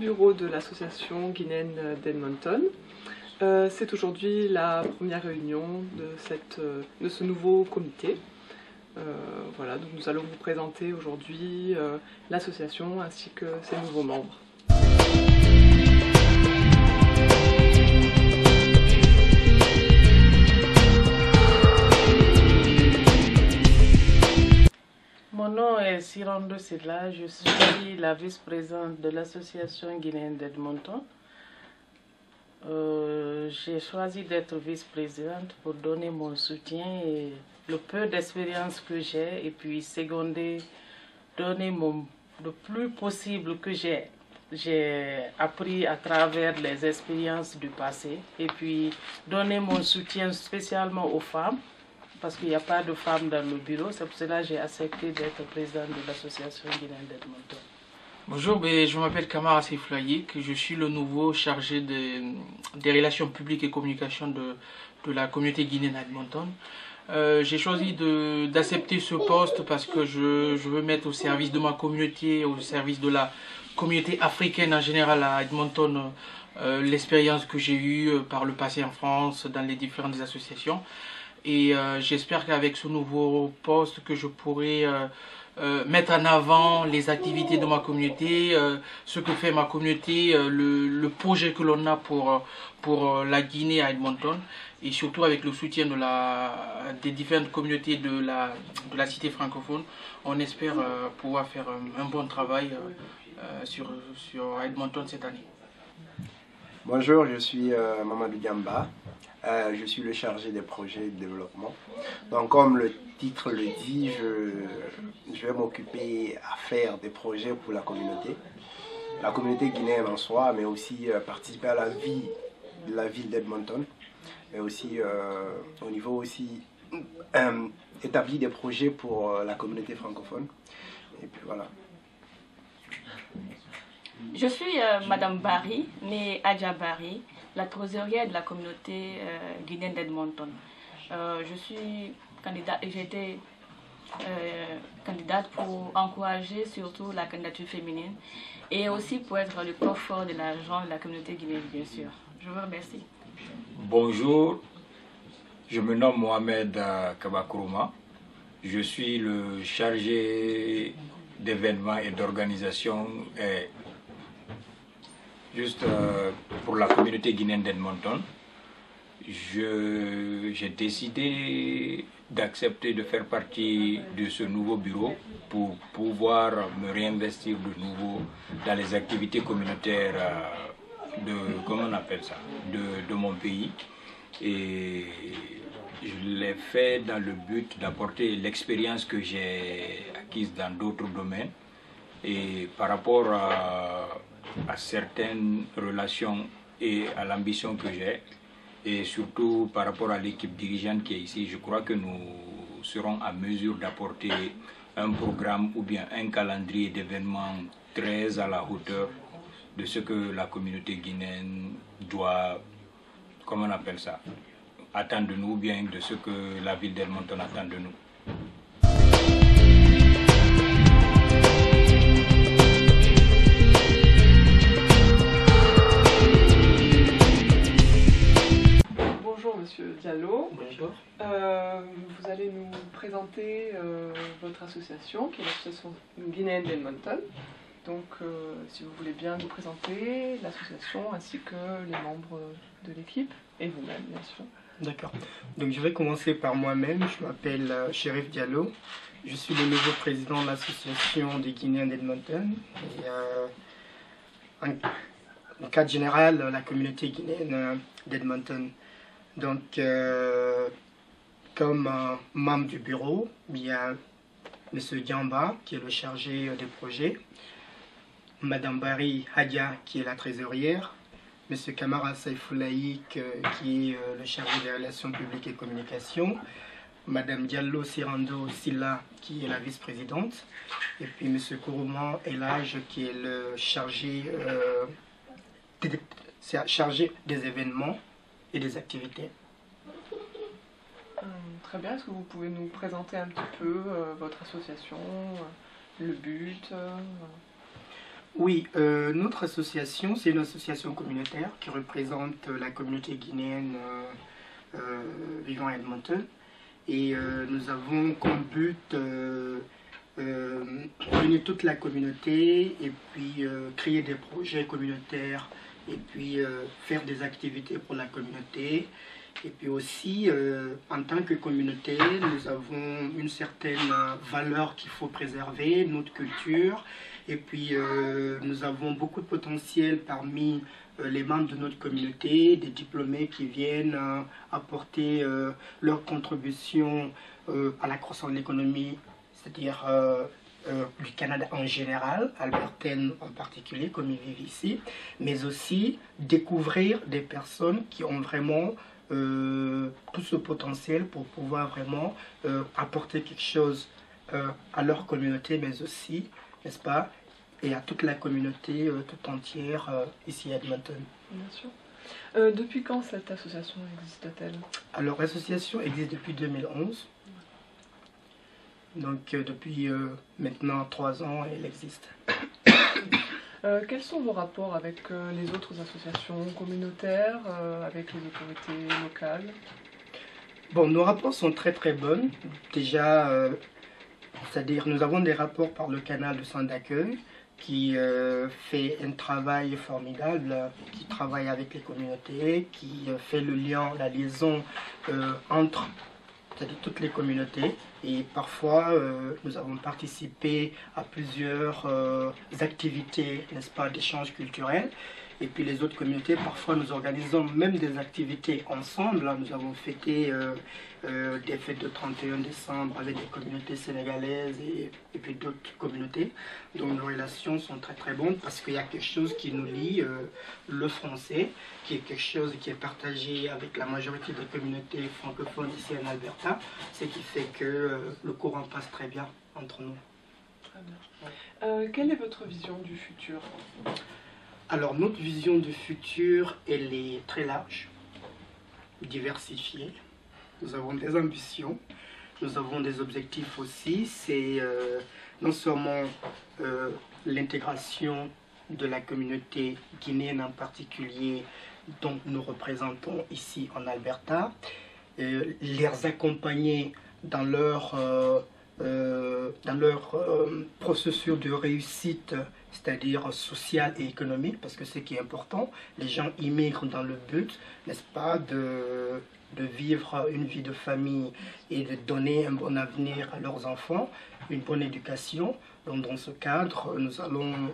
bureau de l'association guinéenne d'Edmonton. C'est aujourd'hui la première réunion de ce nouveau comité. Voilà, donc nous allons vous présenter aujourd'hui l'association ainsi que ses nouveaux membres. Mon nom est Sirando Silla, je suis la vice-présidente de l'association guinéenne d'Edmonton. J'ai choisi d'être vice-présidente pour donner mon soutien et le peu d'expérience que j'ai et puis seconder, donner le plus possible que j'ai appris à travers les expériences du passé et puis donner mon soutien spécialement aux femmes. Parce qu'il n'y a pas de femmes dans le bureau, c'est pour cela que j'ai accepté d'être présidente de l'association guinéenne d'Edmonton. Bonjour, je m'appelle Kamara Seiflaïk, je suis le nouveau chargé des relations publiques et communication de la communauté guinéenne d'Edmonton. J'ai choisi d'accepter ce poste parce que je veux mettre au service de ma communauté, au service de la communauté africaine en général à Edmonton, l'expérience que j'ai eue par le passé en France, dans les différentes associations. Et j'espère qu'avec ce nouveau poste que je pourrai mettre en avant les activités de ma communauté, ce que fait ma communauté, le projet que l'on a pour la Guinée à Edmonton et surtout avec le soutien des différentes communautés de la cité francophone. On espère pouvoir faire un bon travail sur Edmonton cette année. Bonjour, je suis Mamadou Diamba. Je suis le chargé des projets de développement. Donc comme le titre le dit, je vais m'occuper à faire des projets pour la communauté guinéenne en soi, mais aussi participer à la vie de la ville d'Edmonton, mais aussi au niveau aussi établir des projets pour la communauté francophone. Et puis voilà. Je suis Madame Barry, née Adja Barry, la trésorière de la communauté guinéenne d'Edmonton. J'ai été candidate pour encourager surtout la candidature féminine et aussi pour être le coffre de l'argent de la communauté guinéenne, bien sûr. Je vous remercie. Bonjour, je me nomme Mohamed Kabakourouma. Je suis le chargé d'événements et d'organisation juste pour la communauté guinéenne d'Edmonton. J'ai décidé d'accepter de faire partie de ce nouveau bureau pour pouvoir me réinvestir de nouveau dans les activités communautaires de mon pays. Et je l'ai fait dans le but d'apporter l'expérience que j'ai acquise dans d'autres domaines et par rapport à certaines relations et à l'ambition que j'ai et surtout par rapport à l'équipe dirigeante qui est ici, je crois que nous serons à mesure d'apporter un programme ou bien un calendrier d'événements très à la hauteur de ce que la communauté guinéenne doit, attendre de nous ou bien de ce que la ville d'Edmonton attend de nous. Monsieur Diallo. Bonjour. Vous allez nous présenter votre association, qui est l'association guinéenne d'Edmonton. Donc, si vous voulez bien nous présenter l'association ainsi que les membres de l'équipe et vous-même, bien sûr. D'accord. Donc, je vais commencer par moi-même. Je m'appelle Chérif Diallo. Je suis le nouveau président de l'association des Guinéens d'Edmonton. En cadre général, la communauté guinéenne d'Edmonton. Donc, comme membre du bureau, il y a M. Diamba, qui est le chargé des projets, Mme Barry Hadia, qui est la trésorière, M. Kamara Seiflaïk, qui est le chargé des relations publiques et communication, Mme Diallo Sirando Silla, qui est la vice-présidente, et puis M. Kourouma Elage, qui est le chargé des événements et des activités. Très bien, est-ce que vous pouvez nous présenter un petit peu votre association, le but Oui, notre association, c'est une association communautaire qui représente la communauté guinéenne vivant à Edmonton. Et nous avons comme but réunir toute la communauté et puis créer des projets communautaires et puis faire des activités pour la communauté. Et puis aussi, en tant que communauté, nous avons une certaine valeur qu'il faut préserver, notre culture. Et puis, nous avons beaucoup de potentiel parmi les membres de notre communauté, des diplômés qui viennent apporter leur contribution à la croissance de l'économie, c'est-à-dire du Canada en général, albertaine en particulier, comme ils vivent ici, mais aussi découvrir des personnes qui ont vraiment tout ce potentiel pour pouvoir vraiment apporter quelque chose à leur communauté, mais aussi, n'est-ce pas, et à toute la communauté tout entière ici à Edmonton. Bien sûr. Depuis quand cette association existe-t-elle? Alors, l'association existe depuis 2011. Donc, depuis maintenant 3 ans, elle existe. Quels sont vos rapports avec les autres associations communautaires, avec les autorités locales? Bon, nos rapports sont très très bons. Déjà, c'est-à-dire nous avons des rapports par le canal de centre d'accueil qui fait un travail formidable, qui travaille avec les communautés, qui fait le lien, la liaison entre c'est-à-dire toutes les communautés. Et parfois, nous avons participé à plusieurs activités, n'est-ce pas, d'échanges culturels. Et puis les autres communautés, parfois nous organisons même des activités ensemble. Nous avons fêté des fêtes de 31 décembre avec des communautés sénégalaises et puis d'autres communautés. Donc nos relations sont très très bonnes parce qu'il y a quelque chose qui nous lie, le français, qui est quelque chose qui est partagé avec la majorité des communautés francophones ici en Alberta, ce qui fait que le courant passe très bien entre nous. Très bien. Quelle est votre vision du futur ? Alors, notre vision du futur, elle est très large, diversifiée. Nous avons des ambitions, nous avons des objectifs aussi. C'est non seulement l'intégration de la communauté guinéenne en particulier, dont nous représentons ici en Alberta, les accompagner dans leur processus de réussite, c'est-à-dire social et économique, parce que ce qui est important, les gens immigrent dans le but, n'est-ce pas, de vivre une vie de famille et de donner un bon avenir à leurs enfants, une bonne éducation. Donc dans ce cadre, nous allons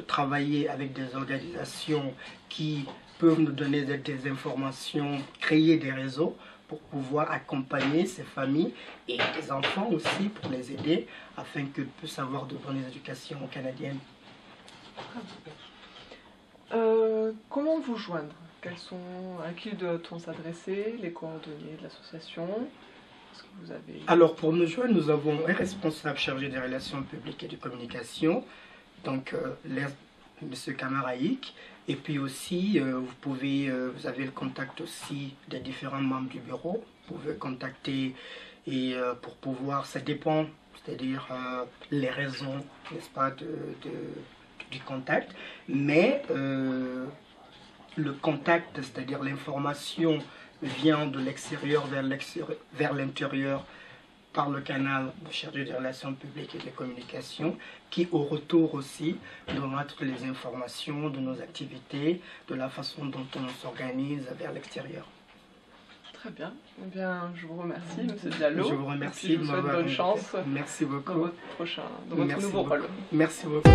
travailler avec des organisations qui peuvent nous donner des informations, créer des réseaux pour pouvoir accompagner ces familles et les enfants aussi pour les aider afin qu'ils puissent avoir de bonnes éducations canadiennes. Comment vous joindre? À qui doit-on s'adresser? Les coordonnées de l'association? Est-ce que vous avez... Alors pour nous joindre, nous avons un responsable chargé des relations publiques et de communication, donc M. Kamaraïk. Et puis aussi, vous avez le contact aussi des différents membres du bureau. Vous pouvez contacter et pour pouvoir, ça dépend, c'est-à-dire les raisons, n'est-ce pas, du contact. Mais le contact, c'est-à-dire l'information vient de l'extérieur vers l'intérieur par le canal de chargé des relations publiques et des communications, qui au retour aussi donnera toutes les informations de nos activités, de la façon dont on s'organise vers l'extérieur. Très bien. Eh bien, je vous remercie, M. Diallo. Je vous remercie. Et puis je vous souhaite bonne chance. Merci beaucoup. Dans votre nouveau rôle. Merci beaucoup.